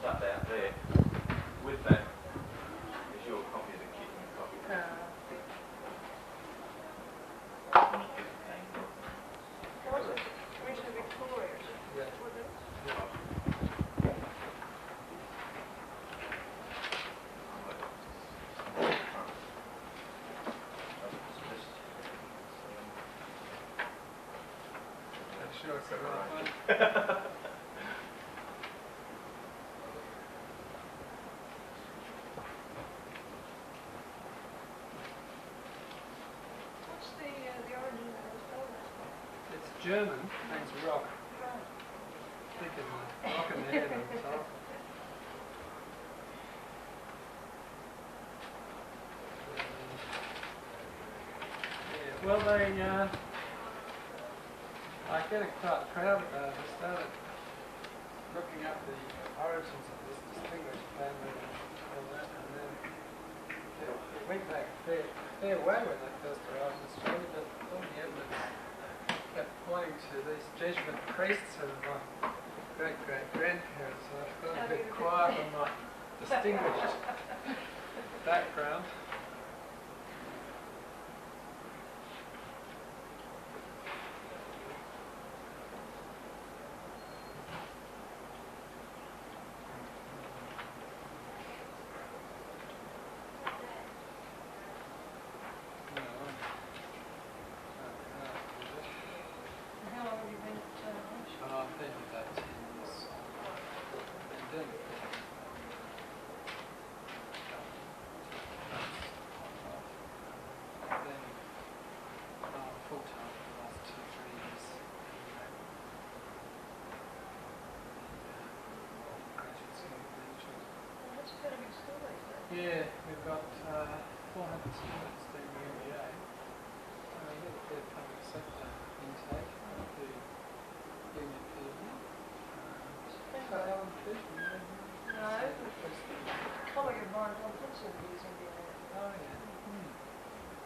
stuff out there. With that is your copy of the kit and copy. Originally Victoria. Yeah. Sure, it's the right one. What's the origin of the spell? It's German, means rock. Think of the rock in the head on top. Yeah, well, I get quite proud about it. I started looking up the origins of this distinguished family and all that, and then it went back a fair way when they first arrived in Australia, but all the evidence kept pointing to these Jesuit priests who were my great-great-grandparents, so I've got a bit quiet on my distinguished background. Yeah, we've got 400 students doing the MBA. A little bit of public sector intake, the union people. Alan Fish, No, a colleague of mine, John Hudson, is MBA. Oh yeah.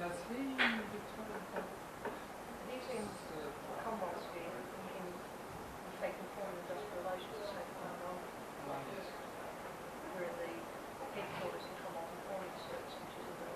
Does he Victoria? He's in Commonwealth scheme in taking foreign industrial relations at Yes. We're in the headquarters in Commonwealth and Foreign Research, which is in the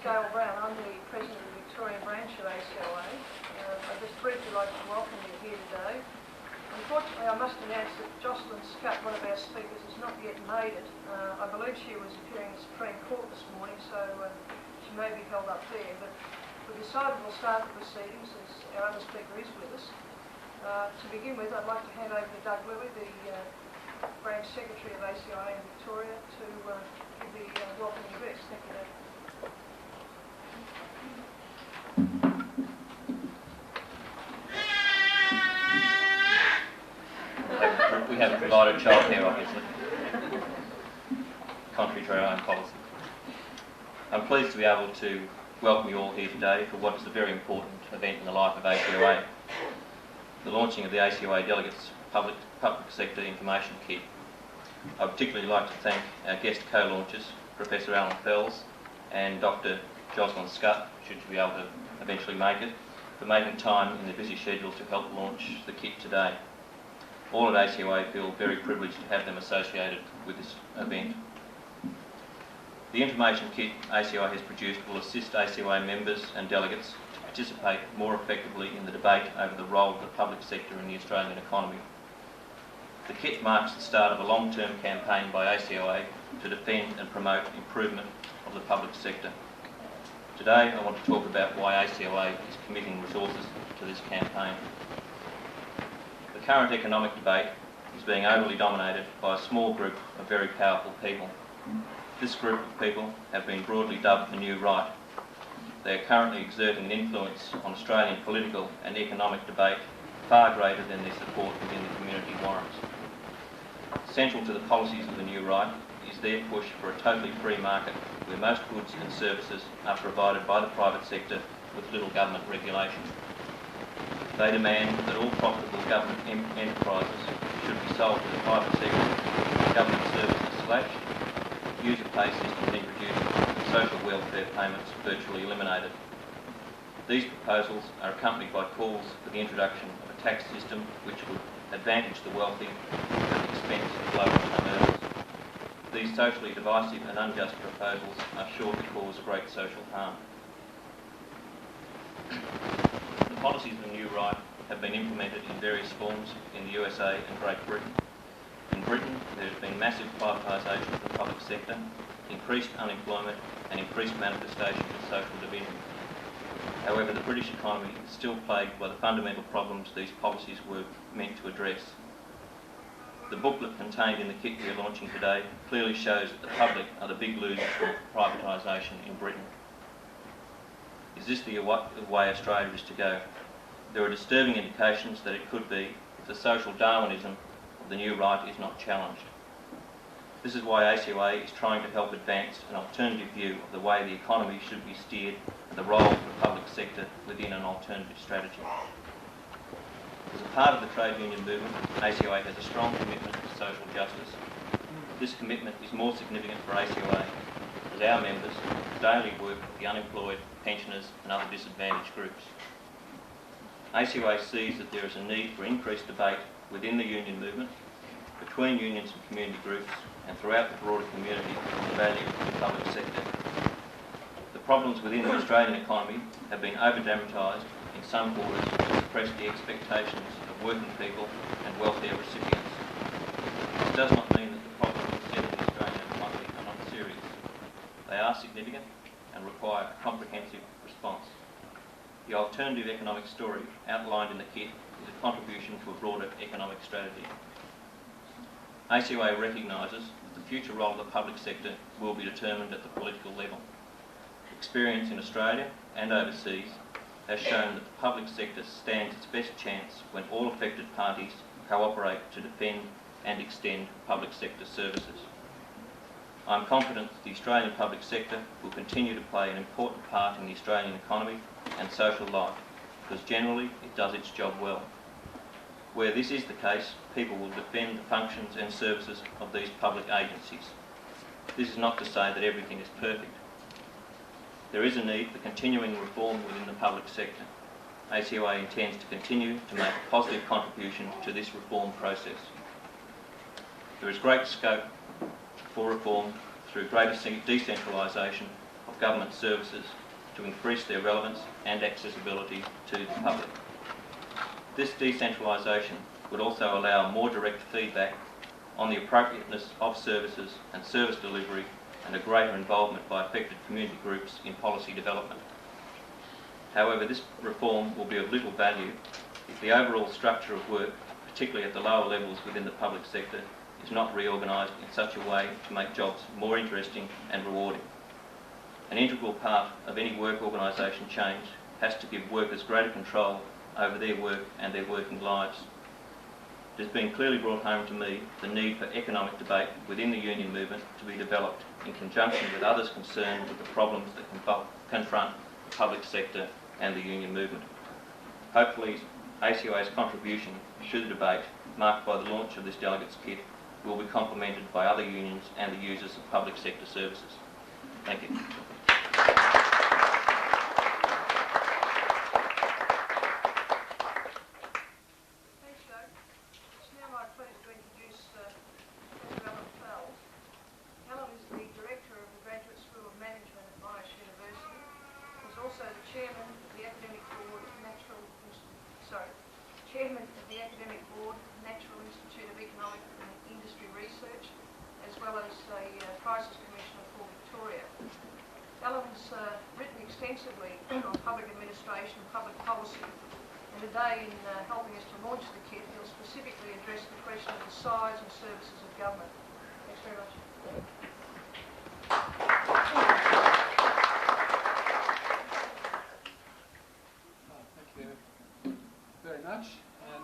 Gail Brown. I'm the President of the Victorian branch of ACOA. I'd just briefly like to welcome you here today. Unfortunately, I must announce that Jocelyn Scutt, one of our speakers, has not yet made it. I believe she was appearing in the Supreme Court this morning, so she may be held up there. But we decided we'll start the proceedings as our other speaker is with us. To begin with, I'd like to hand over to Doug Lilly, the Branch Secretary of ACOA in Victoria, to give the welcoming address. Thank you, Doug. We haven't provided childcare, obviously, contrary to our own policy. I'm pleased to be able to welcome you all here today for what is a very important event in the life of ACOA, the launching of the ACOA Delegates Public Sector Information Kit. I'd particularly like to thank our guest co-launchers, Professor Alan Fells and Dr. Jocelyn Scutt, should you be able to eventually make it, for making time in their busy schedules to help launch the kit today. All at ACOA feel very privileged to have them associated with this event. The information kit ACOA has produced will assist ACOA members and delegates to participate more effectively in the debate over the role of the public sector in the Australian economy. The kit marks the start of a long-term campaign by ACOA to defend and promote improvement of the public sector. Today I want to talk about why ACOA is committing resources to this campaign. The current economic debate is being overly dominated by a small group of very powerful people. This group of people have been broadly dubbed the New Right. They are currently exerting an influence on Australian political and economic debate far greater than their support within the community warrants. Central to the policies of the New Right is their push for a totally free market where most goods and services are provided by the private sector with little government regulation. They demand that all profitable government enterprises should be sold to the private sector, government services slashed, user pay systems introduced, and social welfare payments virtually eliminated. These proposals are accompanied by calls for the introduction of a tax system which would advantage the wealthy at the expense of low-income earners. These socially divisive and unjust proposals are sure to cause great social harm. The policies of the New Right have been implemented in various forms in the USA and Great Britain. In Britain, there has been massive privatisation of the public sector, increased unemployment and increased manifestation of social division. However, the British economy is still plagued by the fundamental problems these policies were meant to address. The booklet contained in the kit we are launching today clearly shows that the public are the big losers from privatisation in Britain. Is this the way Australia is to go? There are disturbing indications that it could be if the social Darwinism of the New Right is not challenged. This is why ACOA is trying to help advance an alternative view of the way the economy should be steered and the role of the public sector within an alternative strategy. As a part of the trade union movement, ACOA has a strong commitment to social justice. This commitment is more significant for ACOA as our members daily work with the unemployed, pensioners and other disadvantaged groups. ACOA sees that there is a need for increased debate within the union movement, between unions and community groups and throughout the broader community on the value of the public sector. The problems within the Australian economy have been over-dramatised in some quarters to suppress the expectations of working people and welfare recipients. This does not mean that the problems within the Australian economy are not serious. They are significant and require a comprehensive response. The alternative economic story outlined in the kit is a contribution to a broader economic strategy. ACOA recognises that the future role of the public sector will be determined at the political level. Experience in Australia and overseas has shown that the public sector stands its best chance when all affected parties cooperate to defend and extend public sector services. I am confident that the Australian public sector will continue to play an important part in the Australian economy and social life, because generally it does its job well. Where this is the case, people will defend the functions and services of these public agencies. This is not to say that everything is perfect. There is a need for continuing reform within the public sector. ACOA intends to continue to make a positive contribution to this reform process. There is great scope for reform through greater decentralisation of government services to increase their relevance and accessibility to the public. This decentralisation would also allow more direct feedback on the appropriateness of services and service delivery, and a greater involvement by affected community groups in policy development. However, this reform will be of little value if the overall structure of work, particularly at the lower levels within the public sector, is not reorganised in such a way to make jobs more interesting and rewarding. An integral part of any work organisation change has to give workers greater control over their work and their working lives. It has been clearly brought home to me the need for economic debate within the union movement to be developed in conjunction with others concerned with the problems that confront the public sector and the union movement. Hopefully, ACOA's contribution to the debate, marked by the launch of this Delegates kit, will be complemented by other unions and the users of public sector services. Thank you. Chairman of the Academic Board, National Institute of Economic and Industry Research, as well as a Crisis Commissioner for Victoria. Alan's written extensively on public administration and public policy, and today in helping us to launch the kit, he'll specifically address the question of the size and services of government. Thanks very much. Thank you very much, and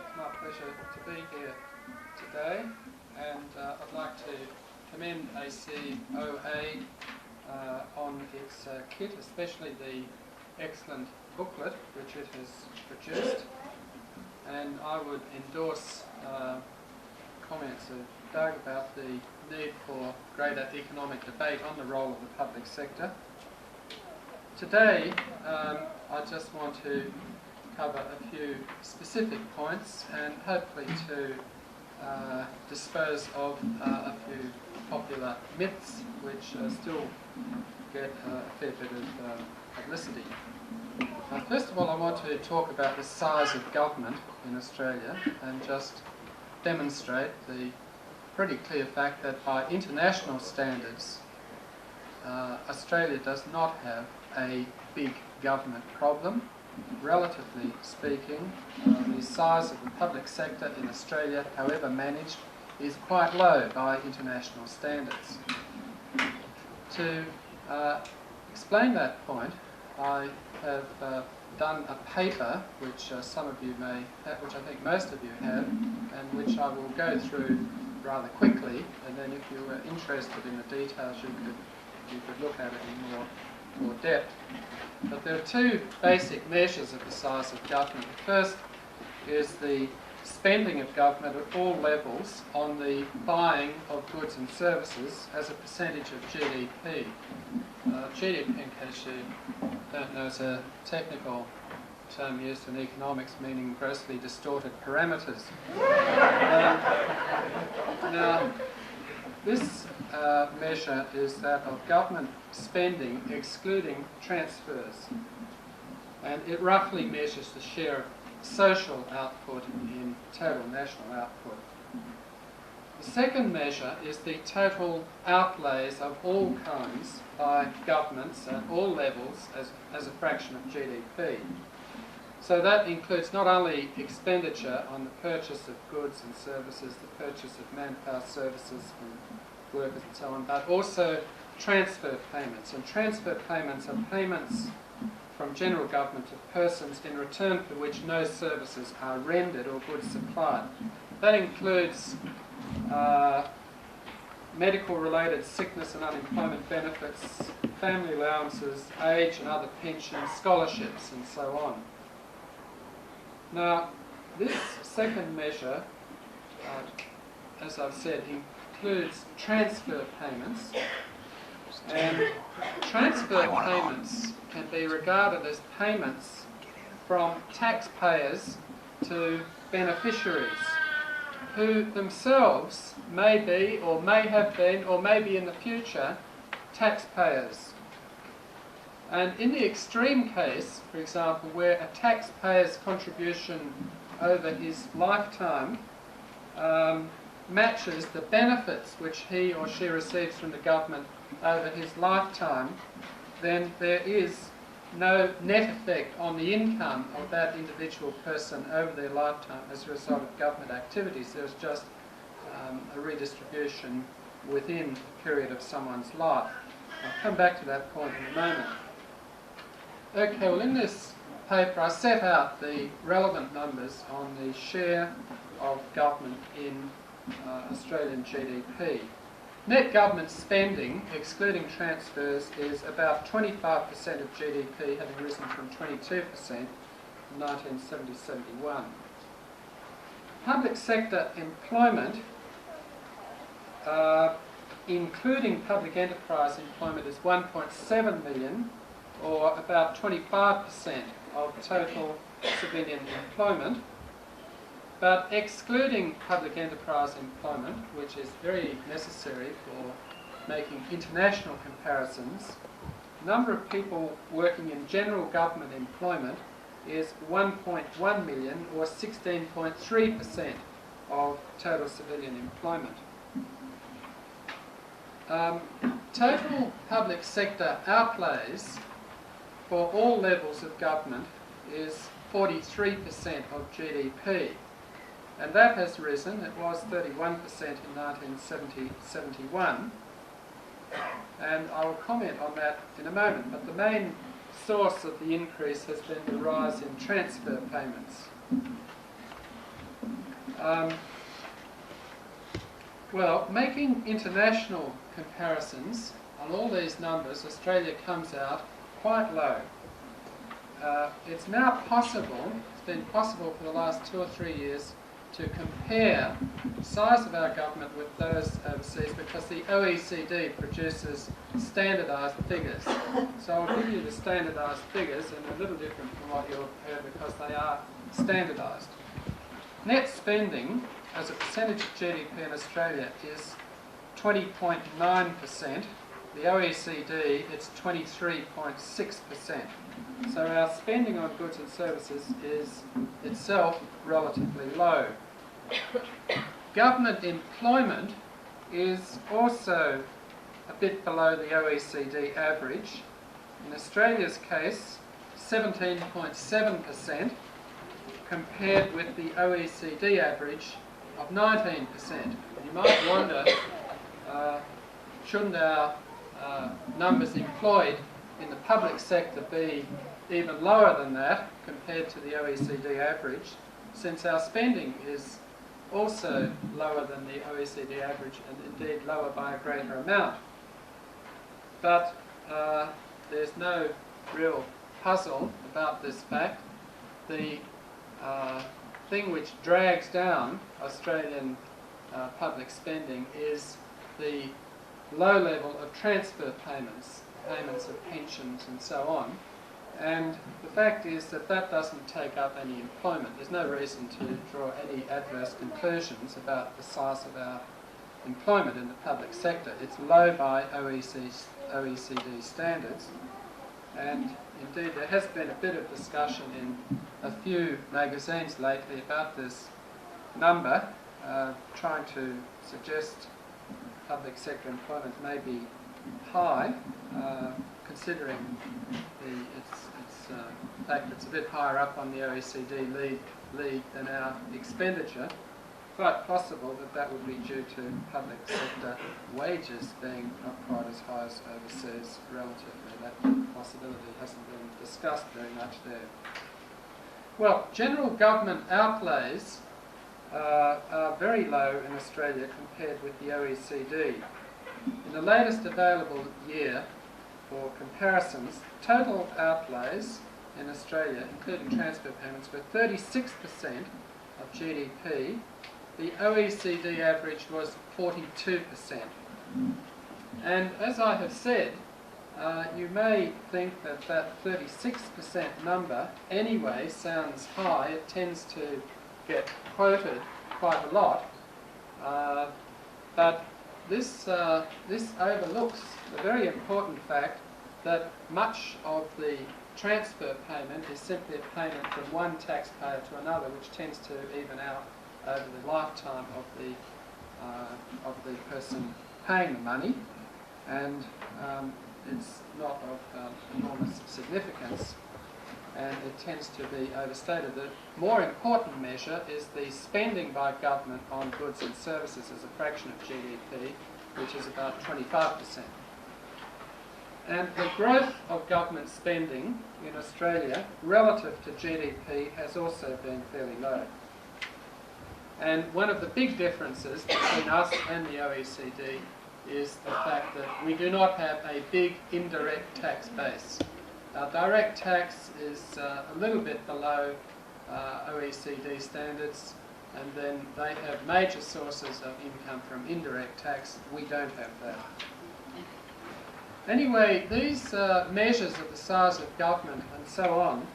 it's my pleasure to be here today, and I'd like to commend ACOA on its kit, especially the excellent booklet which it has produced, and I would endorse comments of Doug about the need for greater economic debate on the role of the public sector. Today I just want to cover a few specific points and hopefully to dispose of a few popular myths which still get a fair bit of publicity. First of all, I want to talk about the size of government in Australia and just demonstrate the pretty clear fact that by international standards Australia does not have a big government problem. Relatively speaking, the size of the public sector in Australia, however managed, is quite low by international standards. To explain that point, I have done a paper which some of you may have, which I think most of you have, and which I will go through rather quickly, and then if you were interested in the details you could look at it in more depth. But there are two basic measures of the size of government. The first is the spending of government at all levels on the buying of goods and services as a percentage of GDP. GDP, in case you don't know, is a technical term used in economics meaning grossly distorted parameters. Now, this measure is that of government spending excluding transfers, and it roughly measures the share of social output in total national output. The second measure is the total outlays of all kinds by governments at all levels as a fraction of GDP. So that includes not only expenditure on the purchase of goods and services, the purchase of manpower services from workers and so on, but also transfer payments. And transfer payments are payments from general government to persons in return for which no services are rendered or goods supplied. That includes medical-related sickness and unemployment benefits, family allowances, age and other pensions, scholarships and so on. Now, this second measure, as I've said, includes transfer payments, and transfer payments can be regarded as payments from taxpayers to beneficiaries who themselves may be or may have been or may be in the future taxpayers. And in the extreme case, for example, where a taxpayer's contribution over his lifetime matches the benefits which he or she receives from the government over his lifetime, then there is no net effect on the income of that individual person over their lifetime as a result of government activities. There's just a redistribution within the period of someone's life. I'll come back to that point in a moment. Okay, well in this paper I set out the relevant numbers on the share of government in Australian GDP. Net government spending, excluding transfers, is about 25% of GDP, having risen from 22% in 1970-71. Public sector employment, including public enterprise employment, is 1.7 million, or about 25% of total civilian employment. But excluding public enterprise employment, which is very necessary for making international comparisons, the number of people working in general government employment is 1.1 million, or 16.3% of total civilian employment. Total public sector outlays for all levels of government is 43% of GDP. And that has risen. It was 31% in 1970-71. And I will comment on that in a moment. But the main source of the increase has been the rise in transfer payments. Well, making international comparisons on all these numbers, Australia comes out quite low. It's now possible, it's been possible for the last 2 or 3 years, to compare the size of our government with those overseas, because the OECD produces standardised figures. So I'll give you the standardised figures, and they're a little different from what you've heard because they are standardised. Net spending as a percentage of GDP in Australia is 20.9%. The OECD, it's 23.6%. So our spending on goods and services is itself relatively low. Government employment is also a bit below the OECD average. In Australia's case, 17.7%, compared with the OECD average of 19%. You might wonder, shouldn't our numbers employed in the public sector be even lower than that compared to the OECD average, since our spending is also lower than the OECD average, and indeed lower by a greater amount. But there's no real puzzle about this fact. The thing which drags down Australian public spending is the low level of transfer payments, payments of pensions and so on. And the fact is that that doesn't take up any employment. There's no reason to draw any adverse conclusions about the size of our employment in the public sector. It's low by OECD standards, and indeed there has been a bit of discussion in a few magazines lately about this number, trying to suggest public sector employment may be high, considering the fact that it's a bit higher up on the OECD league than our expenditure. Quite possible that that would be due to public sector wages being not quite as high as overseas relatively. That possibility hasn't been discussed very much there. Well, general government outlays are very low in Australia compared with the OECD. In the latest available year for comparisons, total outlays in Australia, including transfer payments, were 36% of GDP. The OECD average was 42%. And as I have said, you may think that that 36% number anyway sounds high. It tends to get quoted quite a lot. But this overlooks the very important fact that much of the transfer payment is simply a payment from one taxpayer to another, which tends to even out over the lifetime of the person paying the money, and it's not of enormous significance, and it tends to be overstated. The more important measure is the spending by government on goods and services as a fraction of GDP, which is about 25%. And the growth of government spending in Australia relative to GDP has also been fairly low. And one of the big differences between us and the OECD is the fact that we do not have a big indirect tax base. Our direct tax is a little bit below OECD standards, and then they have major sources of income from indirect tax. We don't have that. Anyway, these measures of the size of government and so on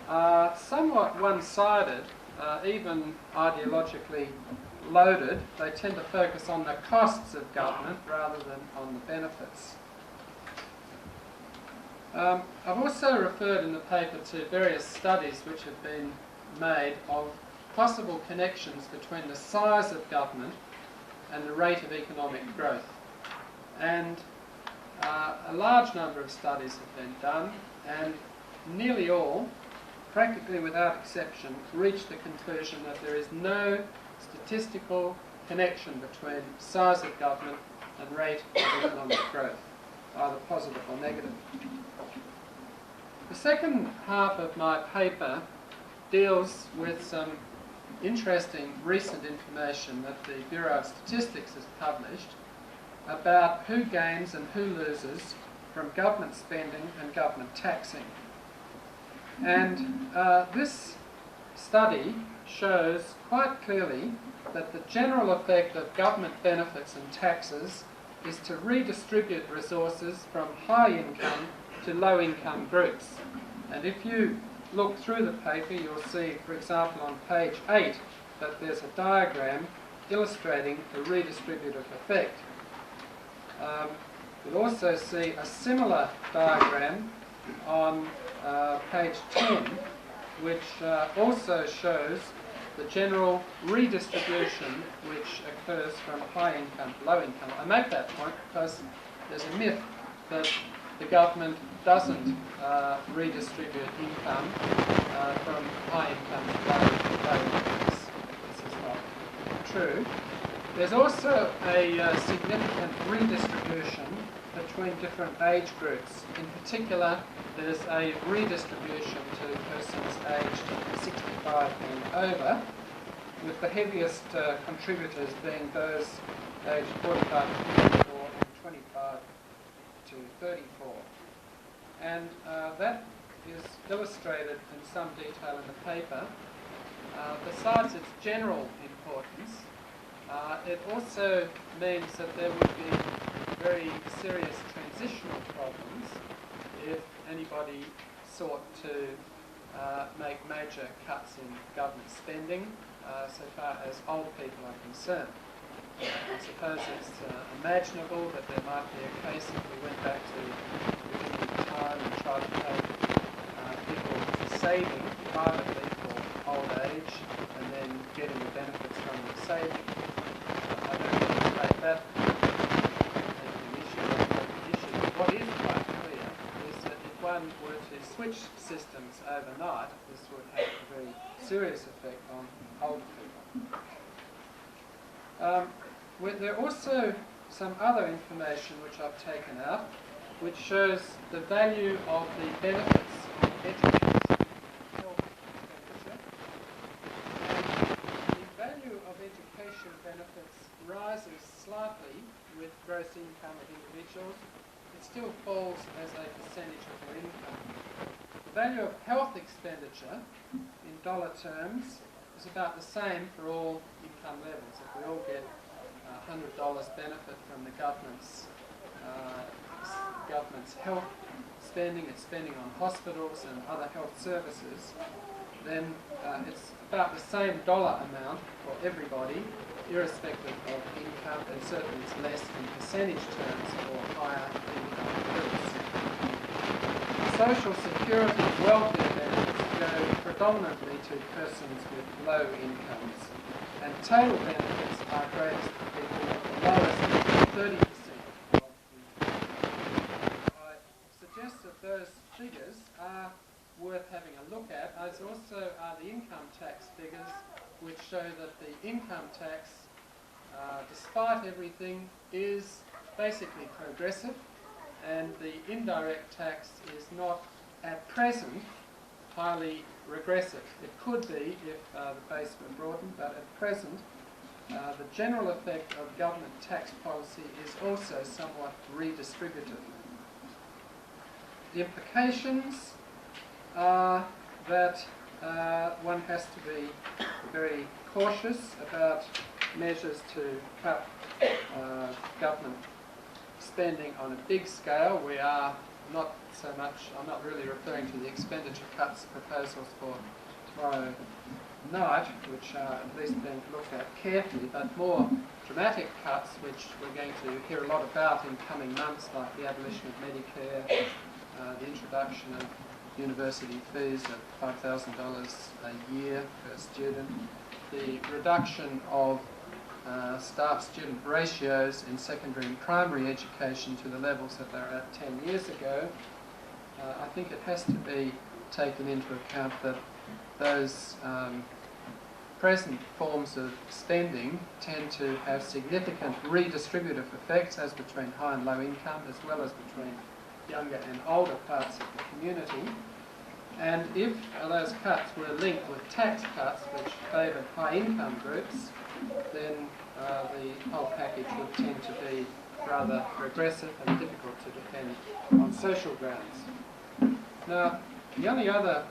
are somewhat one-sided, even ideologically loaded. They tend to focus on the costs of government rather than on the benefits. I've also referred in the paper to various studies which have been made of possible connections between the size of government and the rate of economic growth. And a large number of studies have been done, and nearly all, practically without exception, reach the conclusion that there is no statistical connection between size of government and rate of economic growth, either positive or negative. The second half of my paper deals with some interesting recent information that the Bureau of Statistics has published about who gains and who loses from government spending and government taxing. And this study shows quite clearly that the general effect of government benefits and taxes is to redistribute resources from high income to low income groups. And if you look through the paper, you'll see, for example, on page 8, that there's a diagram illustrating the redistributive effect. You'll also see a similar diagram on page 10, which also shows the general redistribution which occurs from high income to low income. I make that point because there's a myth that the government doesn't redistribute income from high income to low income. This is not true. There's also a significant redistribution between different age groups. In particular, there's a redistribution to persons aged 65 and over, with the heaviest contributors being those aged 45 to 54 and 25 to 34. And that is illustrated in some detail in the paper. Besides its general importance, it also means that there would be very serious transitional problems if anybody sought to make major cuts in government spending so far as old people are concerned. I suppose it's imaginable that there might be a case if we went back to the beginning of time and tried to take people saving privately for old age and then getting the benefits from the saving. I don't anticipate that an issue. What is quite clear is that if one were to switch systems overnight, this would have a very serious effect on old people. There are also some other information which I've taken out, which shows the value of the benefits of education, health expenditure. And the value of education benefits rises slightly with gross income of individuals. It still falls as a percentage of their income. The value of health expenditure in dollar terms is about the same for all income levels. If we all get $100 benefit from the government's health spending, its spending on hospitals and other health services, then it's about the same dollar amount for everybody, irrespective of income, and certainly it's less in percentage terms for higher income groups. social security welfare benefits go predominantly to persons with low incomes, and total benefits are greatest to people with the lowest 30% of income. I suggest that those figures are worth having a look at, as also are the income tax figures, which show that the income tax, despite everything, is basically progressive, and the indirect tax is not at present highly regressive. It could be if the base were broadened, but at present the general effect of government tax policy is also somewhat redistributive. The implications are that one has to be very cautious about measures to cut government spending on a big scale. We are not so much, I'm not really referring to the expenditure cuts proposals for tomorrow night, which are at least being looked at carefully, but more dramatic cuts, which we're going to hear a lot about in coming months, like the abolition of Medicare, the introduction of university fees of $5,000 a year per student, the reduction of staff-student ratios in secondary and primary education to the levels that they were at 10 years ago. I think it has to be taken into account that those present forms of spending tend to have significant redistributive effects, as between high and low income, as well as between younger and older parts of the community. And if those cuts were linked with tax cuts which favoured high income groups, then the whole package would tend to be rather regressive and difficult to defend on social grounds. Now, the only other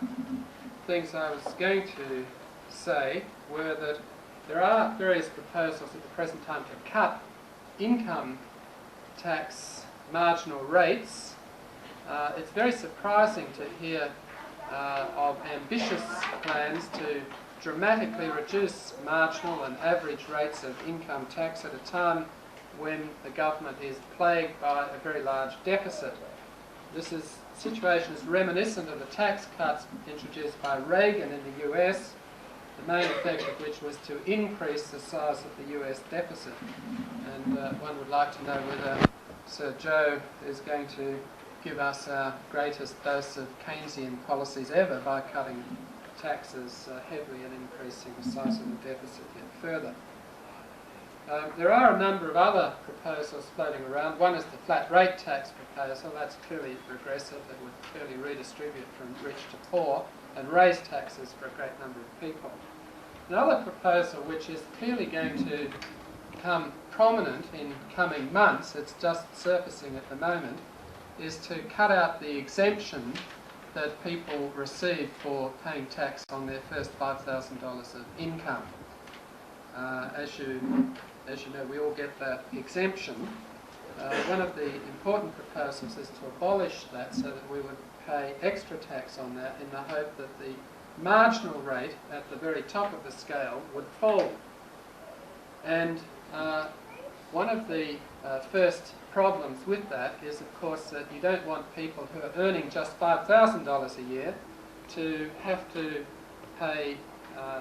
things I was going to say were that there are various proposals at the present time to cut income tax marginal rates. It's very surprising to hear of ambitious plans to dramatically reduce marginal and average rates of income tax at a time when the government is plagued by a very large deficit. This situation is reminiscent of the tax cuts introduced by Reagan in the US, the main effect of which was to increase the size of the US deficit. And one would like to know whether Sir Joe is going to give us our greatest dose of Keynesian policies ever by cutting taxes heavily and increasing the size of the deficit yet further. There are a number of other proposals floating around. One is the flat rate tax proposal. That's clearly regressive. It would clearly redistribute from rich to poor and raise taxes for a great number of people. Another proposal, which is clearly going to become prominent in coming months, it's just surfacing at the moment, is to cut out the exemption that people receive for paying tax on their first $5,000 of income. As you know, we all get that exemption. One of the important proposals is to abolish that so that we would pay extra tax on that in the hope that the marginal rate at the very top of the scale would fall. And one of the first problems with that is, of course, that you don't want people who are earning just $5,000 a year to have to pay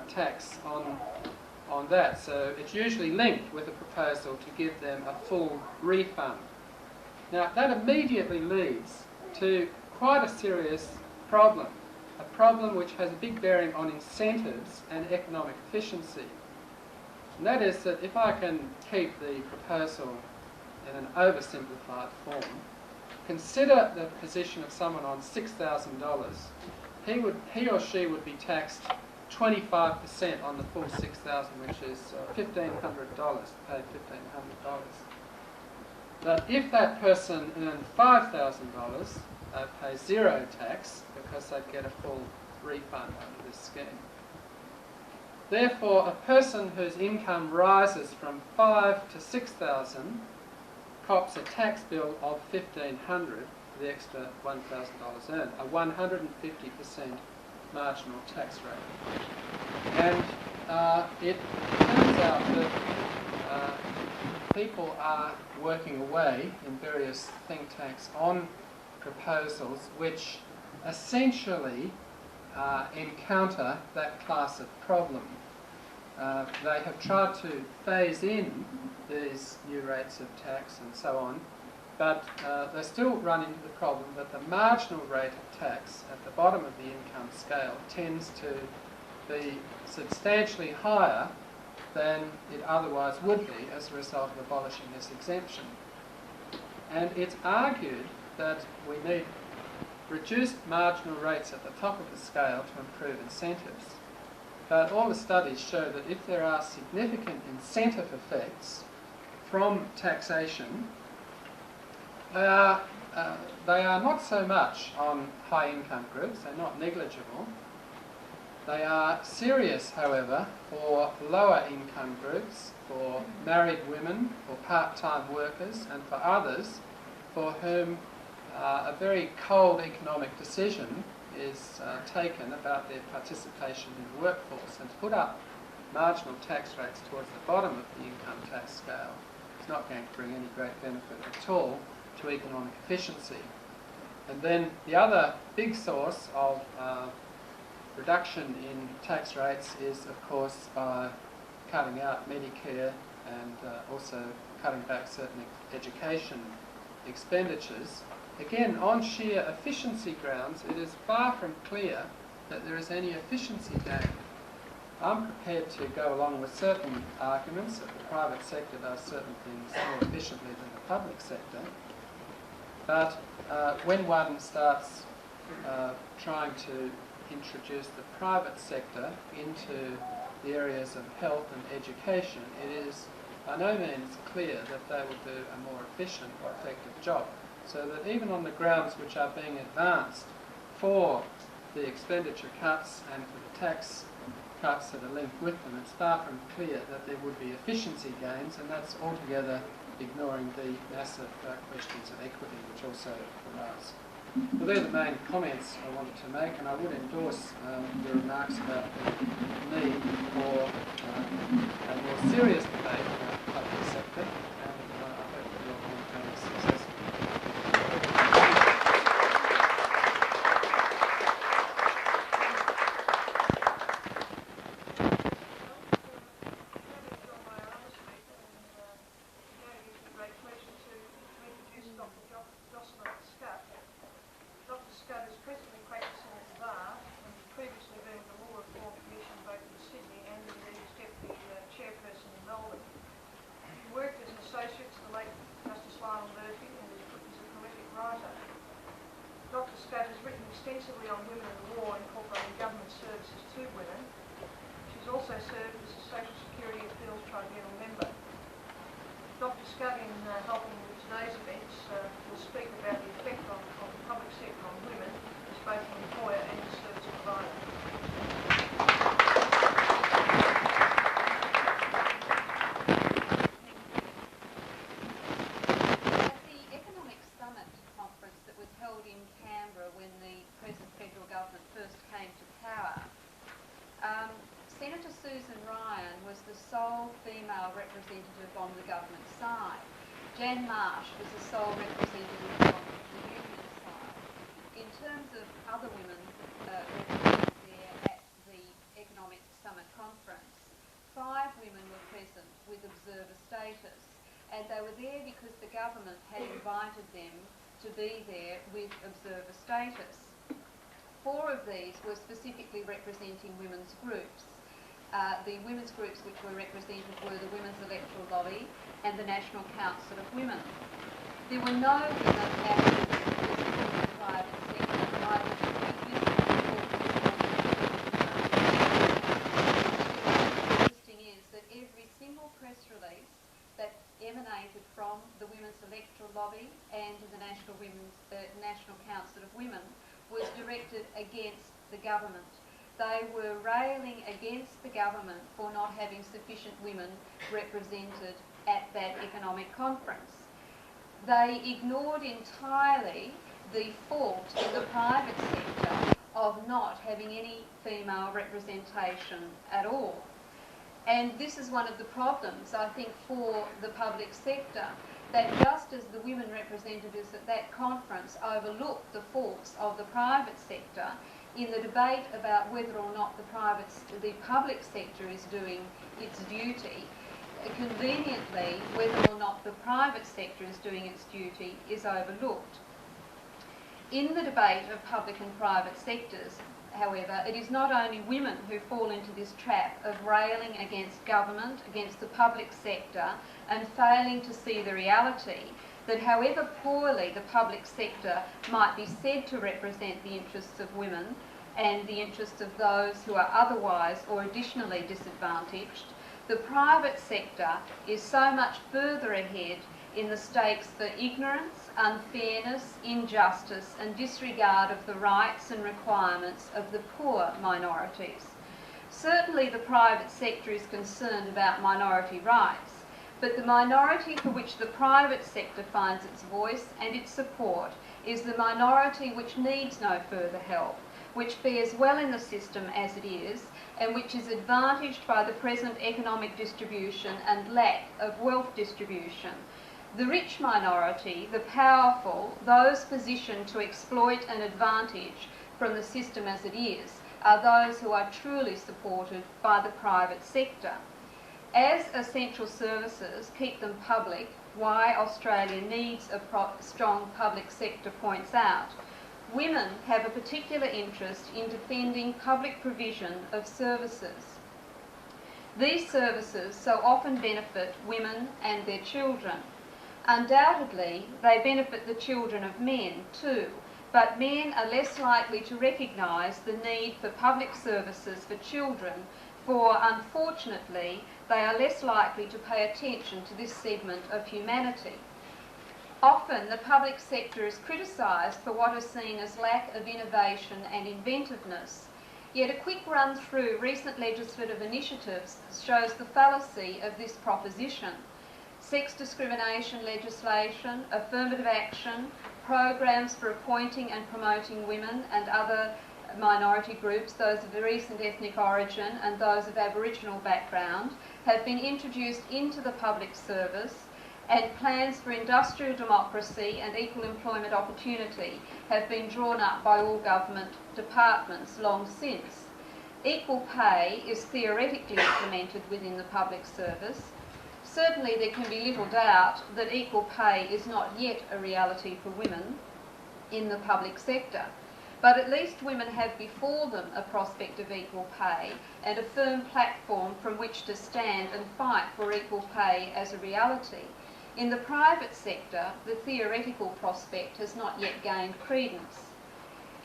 tax on that. So it's usually linked with a proposal to give them a full refund. Now, that immediately leads to quite a serious problem, a problem which has a big bearing on incentives and economic efficiency. And that is that if I can keep the proposal in an oversimplified form, consider the position of someone on $6,000. He or she would be taxed 25% on the full $6,000, which is $1,500, paid $1,500. But if that person earned $5,000, they pay zero tax because they'd get a full refund under this scheme. Therefore, a person whose income rises from $5,000 to $6,000 cops a tax bill of $1,500 for the extra $1,000 earned, a 150% marginal tax rate. And it turns out that people are working away in various think tanks on proposals which essentially encounter that class of problem. They have tried to phase in these new rates of tax and so on, but they still run into the problem that the marginal rate of tax at the bottom of the income scale tends to be substantially higher than it otherwise would be as a result of abolishing this exemption. And it's argued that we need reduced marginal rates at the top of the scale to improve incentives. But all the studies show that if there are significant incentive effects from taxation, they are not so much on high income groups, they're not negligible. They are serious, however, for lower income groups, for married women, for part-time workers, and for others for whom a very cold economic decision is taken about their participation in the workforce. And to put up marginal tax rates towards the bottom of the income tax scale is not going to bring any great benefit at all to economic efficiency. And then the other big source of reduction in tax rates is, of course, by cutting out Medicare and also cutting back certain education expenditures. Again, on sheer efficiency grounds, it is far from clear that there is any efficiency gain. I'm prepared to go along with certain arguments that the private sector does certain things more efficiently than the public sector, but when one starts trying to introduce the private sector into the areas of health and education, it is by no means clear that they will do a more efficient or effective job. So that even on the grounds which are being advanced for the expenditure cuts and for the tax cuts that are linked with them, it's far from clear that there would be efficiency gains, and that's altogether ignoring the massive questions of equity which also arise. Well, they're the main comments I wanted to make, and I would endorse the remarks about the need for a more serious debate about the public sector, and I hope that your campaign is successful. Extensively on women in war, incorporating government services to women. She's also served as a Social Security Appeals Tribunal member. Dr. Scott, in helping with today's events, will speak about the effect of the public sector on women as both an employer and a service provider. Senator Susan Ryan was the sole female representative on the government side. Jan Marsh was the sole representative on the union side. In terms of other women represented there at the Economic Summit Conference, 5 women were present with observer status, and they were there because the government had invited them to be there with observer status. 4 of these were specifically representing women's groups. The women's groups which were represented were the Women's Electoral Lobby and the National Council of Women. There were no women active in the private sector, either the previous or interesting is that every single press release that emanated from the Women's Electoral Lobby and the National Council of Women was directed against the government. They were railing against the government for not having sufficient women represented at that economic conference. They ignored entirely the fault in the private sector of not having any female representation at all. And this is one of the problems, I think, for the public sector. that just as the women representatives at that conference overlooked the faults of the private sector, in the debate about whether or not the public sector is doing its duty, conveniently, whether or not the private sector is doing its duty is overlooked. In the debate of public and private sectors, however, it is not only women who fall into this trap of railing against government, against the public sector, and failing to see the reality that however poorly the public sector might be said to represent the interests of women and the interests of those who are otherwise or additionally disadvantaged, the private sector is so much further ahead in the stakes for ignorance, unfairness, injustice and disregard of the rights and requirements of the poor minorities. Certainly the private sector is concerned about minority rights, but the minority for which the private sector finds its voice and its support is the minority which needs no further help, which fares well in the system as it is, and which is advantaged by the present economic distribution and lack of wealth distribution. The rich minority, the powerful, those positioned to exploit an advantage from the system as it is, are those who are truly supported by the private sector. As essential services keep them public, why Australia needs a strong public sector points out, women have a particular interest in defending public provision of services. These services so often benefit women and their children. Undoubtedly, they benefit the children of men too, but men are less likely to recognise the need for public services for children, for unfortunately they are less likely to pay attention to this segment of humanity. Often the public sector is criticised for what is seen as lack of innovation and inventiveness, yet a quick run through recent legislative initiatives shows the fallacy of this proposition. Sex discrimination legislation, affirmative action, programs for appointing and promoting women and other minority groups, those of recent ethnic origin and those of Aboriginal background, have been introduced into the public service, and plans for industrial democracy and equal employment opportunity have been drawn up by all government departments long since. Equal pay is theoretically implemented within the public service. Certainly there can be little doubt that equal pay is not yet a reality for women in the public sector. But at least women have before them a prospect of equal pay and a firm platform from which to stand and fight for equal pay as a reality. In the private sector, the theoretical prospect has not yet gained credence.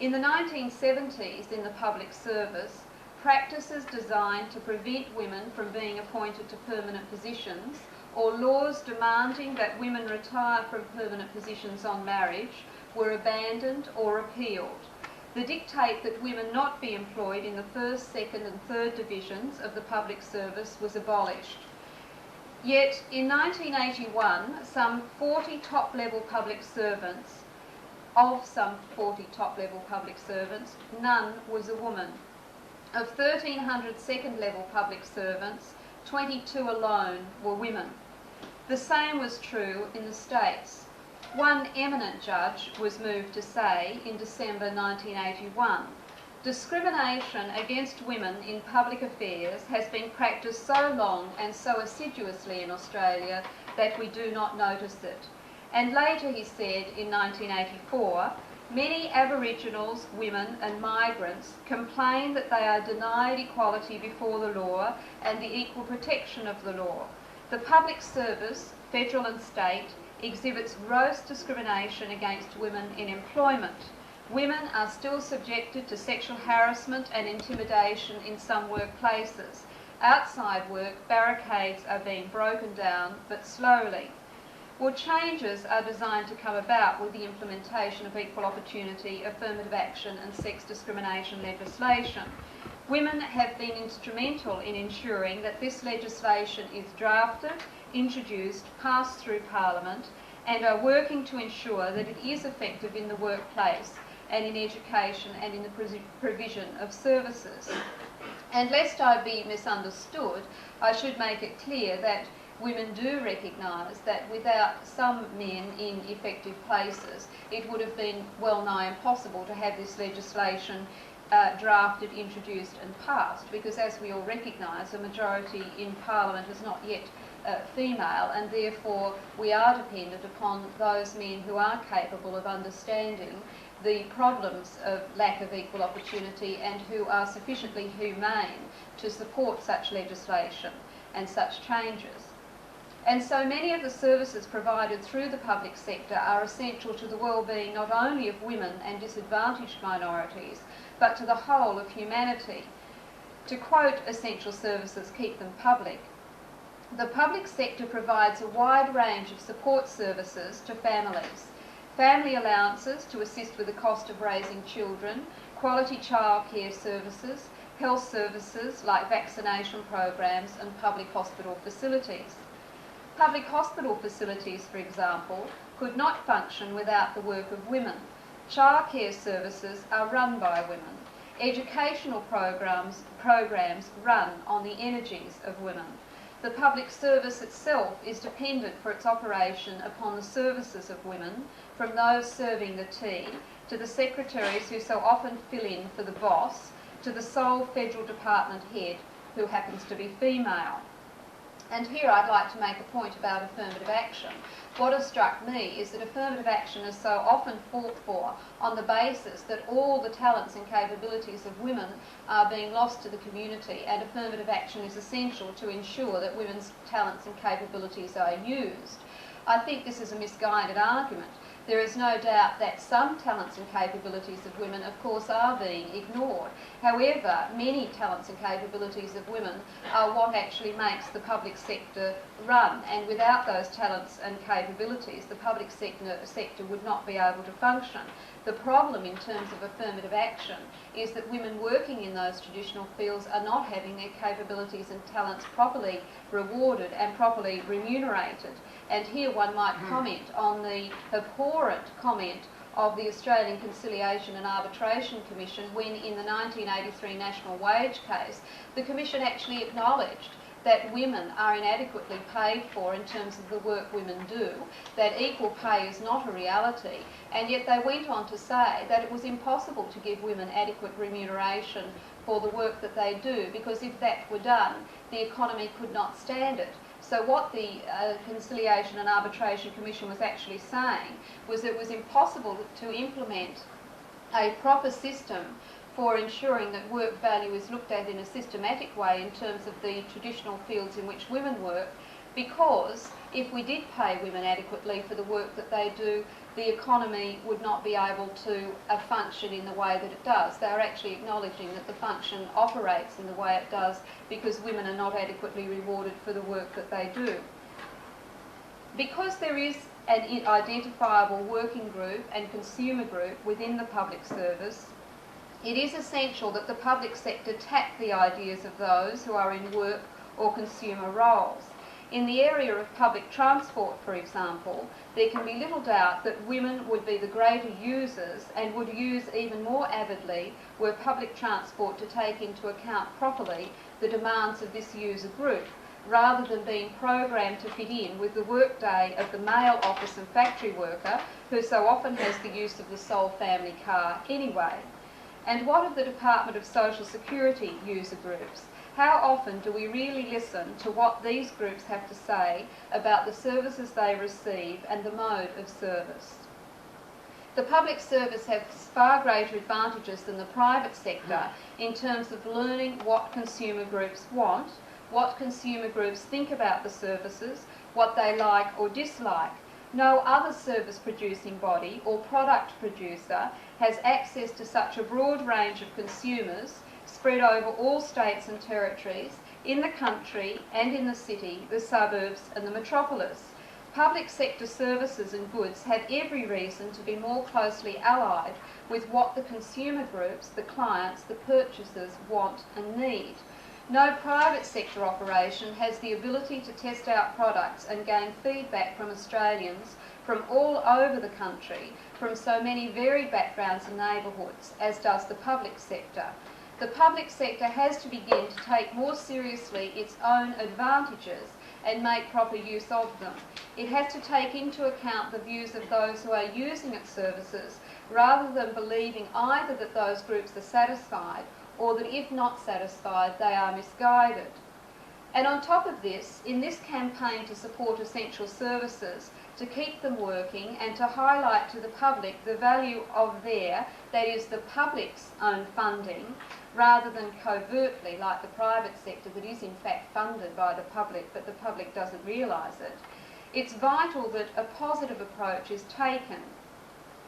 In the 1970s, in the public service, practices designed to prevent women from being appointed to permanent positions, or laws demanding that women retire from permanent positions on marriage, were abandoned or repealed. The dictate that women not be employed in the first, second and third divisions of the public service was abolished. Yet in 1981, some 40 top-level public servants, none was a woman. Of 1,300 second-level public servants, 22 alone were women. The same was true in the States. One eminent judge was moved to say in December 1981, discrimination against women in public affairs has been practised so long and so assiduously in Australia that we do not notice it. And later he said in 1984, many Aboriginals, women and migrants complain that they are denied equality before the law and the equal protection of the law. The public service, federal and state, exhibits gross discrimination against women in employment. Women are still subjected to sexual harassment and intimidation in some workplaces. Outside work, barricades are being broken down, but slowly. Well, changes are designed to come about with the implementation of equal opportunity, affirmative action and sex discrimination legislation. Women have been instrumental in ensuring that this legislation is drafted, introduced, passed through Parliament, and are working to ensure that it is effective in the workplace and in education and in the provision of services. And lest I be misunderstood, I should make it clear that women do recognise that without some men in effective places, it would have been well nigh impossible to have this legislation drafted, introduced and passed, because as we all recognise, a majority in Parliament is not yet female, and therefore we are dependent upon those men who are capable of understanding the problems of lack of equal opportunity and who are sufficiently humane to support such legislation and such changes. And so many of the services provided through the public sector are essential to the well-being not only of women and disadvantaged minorities, but to the whole of humanity. To quote Essential Services, Keep Them Public, the public sector provides a wide range of support services to families. Family allowances to assist with the cost of raising children, quality childcare services, health services like vaccination programs and public hospital facilities. Public hospital facilities, for example, could not function without the work of women. Childcare services are run by women. Educational programs run on the energies of women. The public service itself is dependent for its operation upon the services of women, from those serving the tea, to the secretaries who so often fill in for the boss, to the sole federal department head who happens to be female. And here I'd like to make a point about affirmative action. What has struck me is that affirmative action is so often fought for on the basis that all the talents and capabilities of women are being lost to the community, and affirmative action is essential to ensure that women's talents and capabilities are used. I think this is a misguided argument. There is no doubt that some talents and capabilities of women, of course, are being ignored. However, many talents and capabilities of women are what actually makes the public sector run, and without those talents and capabilities, the public sector would not be able to function. The problem in terms of affirmative action is that women working in those traditional fields are not having their capabilities and talents properly rewarded and properly remunerated. And here one might comment on the abhorrent comment of the Australian Conciliation and Arbitration Commission when, in the 1983 National Wage case, the Commission actually acknowledged that women are inadequately paid for in terms of the work women do, that equal pay is not a reality, and yet they went on to say that it was impossible to give women adequate remuneration for the work that they do, because if that were done, the economy could not stand it. So what the Conciliation and Arbitration Commission was actually saying was it was impossible to implement a proper system for ensuring that work value is looked at in a systematic way in terms of the traditional fields in which women work, because if we did pay women adequately for the work that they do, the economy would not be able to function in the way that it does. They are actually acknowledging that the function operates in the way it does because women are not adequately rewarded for the work that they do. Because there is an identifiable working group and consumer group within the public service, it is essential that the public sector tap the ideas of those who are in work or consumer roles. In the area of public transport, for example, there can be little doubt that women would be the greater users and would use even more avidly were public transport to take into account properly the demands of this user group, rather than being programmed to fit in with the workday of the male office and factory worker, who so often has the use of the sole family car anyway. And what of the Department of Social Security user groups? How often do we really listen to what these groups have to say about the services they receive and the mode of service? The public service has far greater advantages than the private sector in terms of learning what consumer groups want, what consumer groups think about the services, what they like or dislike. No other service producing body or product producer has access to such a broad range of consumers spread over all states and territories, in the country and in the city, the suburbs and the metropolis. Public sector services and goods have every reason to be more closely allied with what the consumer groups, the clients, the purchasers want and need. No private sector operation has the ability to test out products and gain feedback from Australians from all over the country, from so many varied backgrounds and neighbourhoods, as does the public sector. The public sector has to begin to take more seriously its own advantages and make proper use of them. It has to take into account the views of those who are using its services, rather than believing either that those groups are satisfied or that if not satisfied, they are misguided. And on top of this, in this campaign to support essential services, to keep them working and to highlight to the public the value of their, that is the public's own funding, rather than covertly like the private sector that is in fact funded by the public but the public doesn't realise it, it's vital that a positive approach is taken.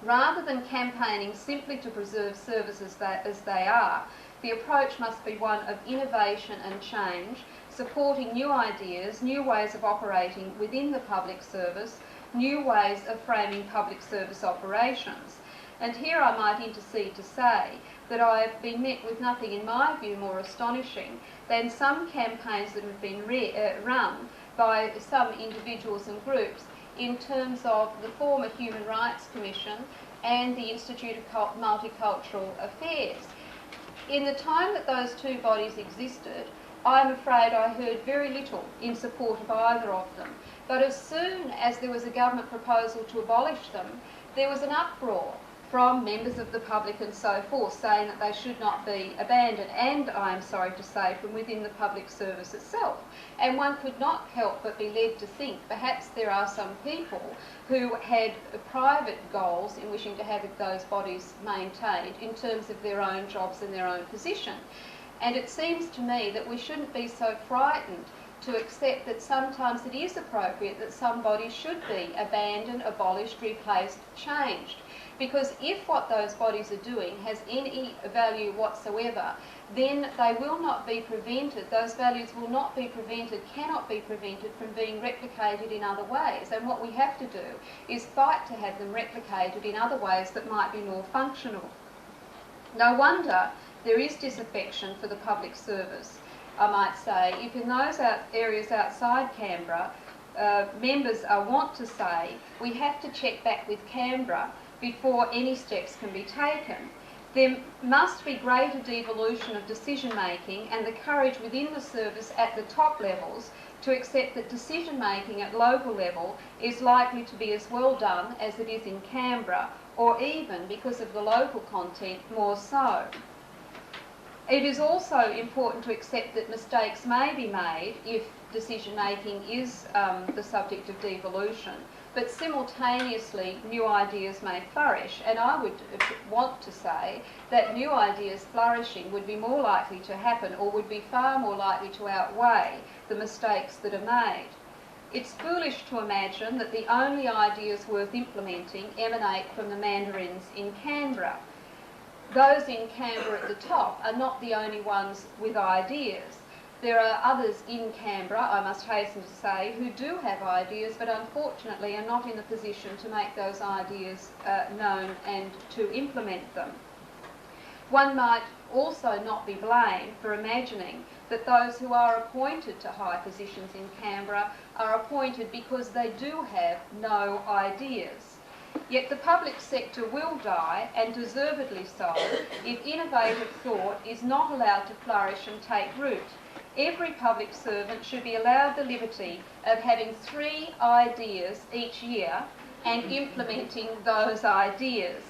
Rather than campaigning simply to preserve services as they are, the approach must be one of innovation and change, supporting new ideas, new ways of operating within the public service, new ways of framing public service operations. And here I might intercede to say that I have been met with nothing, in my view, more astonishing than some campaigns that have been run by some individuals and groups in terms of the former Human Rights Commission and the Institute of Multicultural Affairs. In the time that those two bodies existed, I'm afraid I heard very little in support of either of them. But as soon as there was a government proposal to abolish them, there was an uproar from members of the public and so forth, saying that they should not be abandoned, and I am sorry to say from within the public service itself. And one could not help but be led to think perhaps there are some people who had private goals in wishing to have those bodies maintained in terms of their own jobs and their own position. And it seems to me that we shouldn't be so frightened to accept that sometimes it is appropriate that some bodies should be abandoned, abolished, replaced, changed. Because if what those bodies are doing has any value whatsoever, then they will not be prevented, those values will not be prevented, cannot be prevented from being replicated in other ways. And what we have to do is fight to have them replicated in other ways that might be more functional. No wonder there is disaffection for the public service, I might say, if in those areas outside Canberra, members want to say we have to check back with Canberra before any steps can be taken. There must be greater devolution of decision making and the courage within the service at the top levels to accept that decision making at local level is likely to be as well done as it is in Canberra, or even, because of the local content, more so. It is also important to accept that mistakes may be made if decision making is the subject of devolution, but simultaneously new ideas may flourish, and I would want to say that new ideas flourishing would be more likely to happen, or would be far more likely to outweigh the mistakes that are made. It's foolish to imagine that the only ideas worth implementing emanate from the mandarins in Canberra. Those in Canberra at the top are not the only ones with ideas. There are others in Canberra, I must hasten to say, who do have ideas but unfortunately are not in the position to make those ideas known and to implement them. One might also not be blamed for imagining that those who are appointed to high positions in Canberra are appointed because they do have no ideas. Yet the public sector will die, and deservedly so, if innovative thought is not allowed to flourish and take root. Every public servant should be allowed the liberty of having 3 ideas each year and implementing those ideas.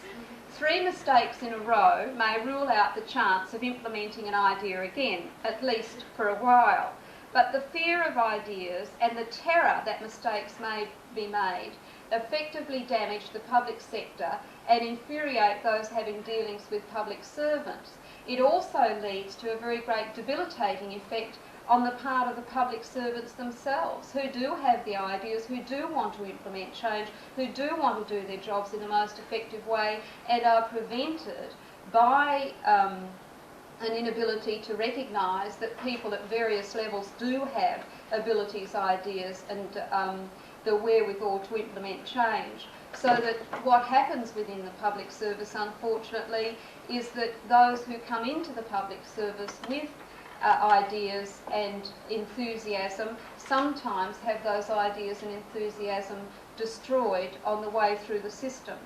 3 mistakes in a row may rule out the chance of implementing an idea again, at least for a while. But the fear of ideas and the terror that mistakes may be made effectively damage the public sector and infuriate those having dealings with public servants. It also leads to a very great debilitating effect on the part of the public servants themselves, who do have the ideas, who do want to implement change, who do want to do their jobs in the most effective way, and are prevented by an inability to recognise that people at various levels do have abilities, ideas, and the wherewithal to implement change. So that what happens within the public service, unfortunately, is that those who come into the public service with ideas and enthusiasm sometimes have those ideas and enthusiasm destroyed on the way through the system.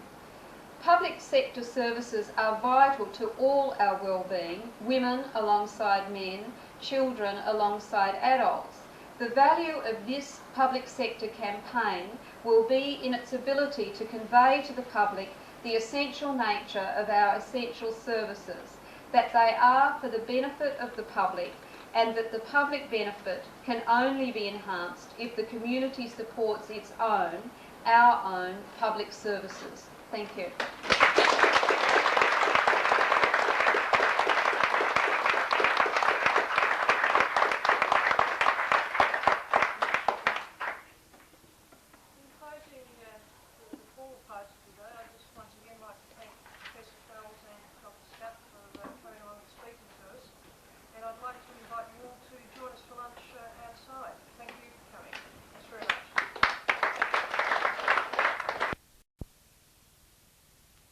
Public sector services are vital to all our well-being, women alongside men, children alongside adults. The value of this public sector campaign will be in its ability to convey to the public the essential nature of our essential services, that they are for the benefit of the public, and that the public benefit can only be enhanced if the community supports its own, our own public services. Thank you.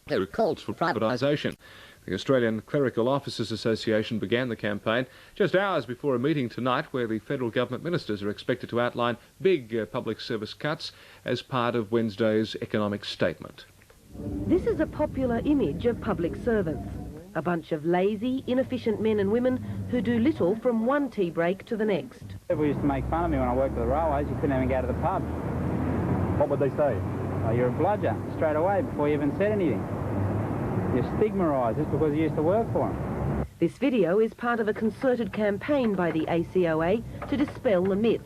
There are calls for privatisation. The Australian Clerical Officers Association began the campaign just hours before a meeting tonight where the federal government ministers are expected to outline big public service cuts as part of Wednesday's economic statement. This is a popular image of public servants. A bunch of lazy, inefficient men and women who do little from one tea break to the next. People used to make fun of me when I worked at the railways. You couldn't even go to the pub. What would they say? Oh, you're a bludger, straight away, before you even said anything. You're stigmatised just because you used to work for them. This video is part of a concerted campaign by the ACOA to dispel the myths,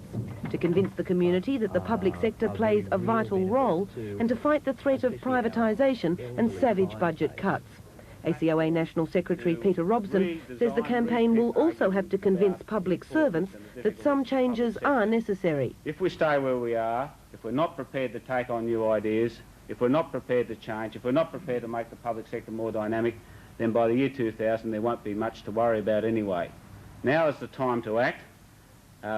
to convince the community that the public sector plays a vital role and to fight the threat of privatisation and savage budget cuts. ACOA National Secretary Peter Robson says the campaign will also have to convince public servants that some changes are necessary. If we stay where we are, if we're not prepared to take on new ideas, if we're not prepared to change, if we're not prepared to make the public sector more dynamic, then by the year 2000 there won't be much to worry about anyway. Now is the time to act.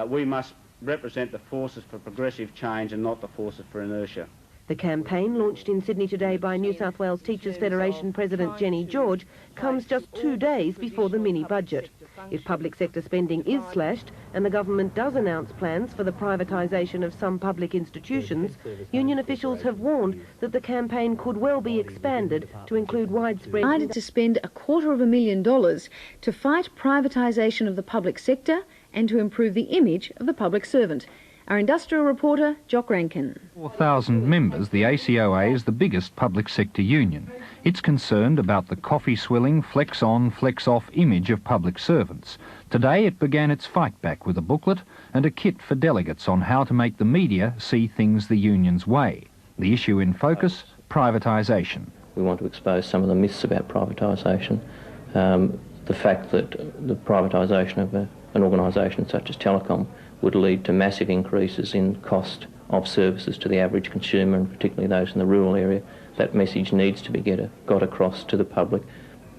We must represent the forces for progressive change and not the forces for inertia. The campaign, launched in Sydney today by New South Wales Teachers Federation President Jenny George, comes just 2 days before the mini-budget. If public sector spending is slashed and the government does announce plans for the privatisation of some public institutions, union officials have warned that the campaign could well be expanded to include widespread... ...decided to spend $250,000 to fight privatisation of the public sector and to improve the image of the public servant. Our industrial reporter, Jock Rankin. 4,000 members, the ACOA is the biggest public sector union. It's concerned about the coffee-swilling, flex-on, flex-off image of public servants. Today it began its fight back with a booklet and a kit for delegates on how to make the media see things the union's way. The issue in focus, privatisation. We want to expose some of the myths about privatisation. The fact that the privatisation of an organisation such as Telecom would lead to massive increases in cost of services to the average consumer, and particularly those in the rural area. That message needs to be got across to the public.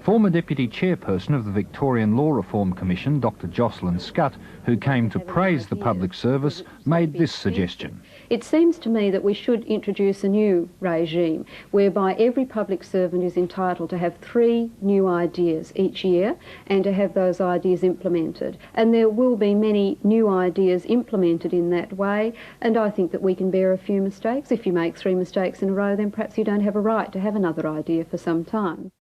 Former Deputy Chairperson of the Victorian Law Reform Commission, Dr Jocelyn Scutt, who came to praise the public service, made this suggestion. It seems to me that we should introduce a new regime whereby every public servant is entitled to have 3 new ideas each year and to have those ideas implemented. And there will be many new ideas implemented in that way, and I think that we can bear a few mistakes. If you make 3 mistakes in a row, then perhaps you don't have a right to have another idea for some time.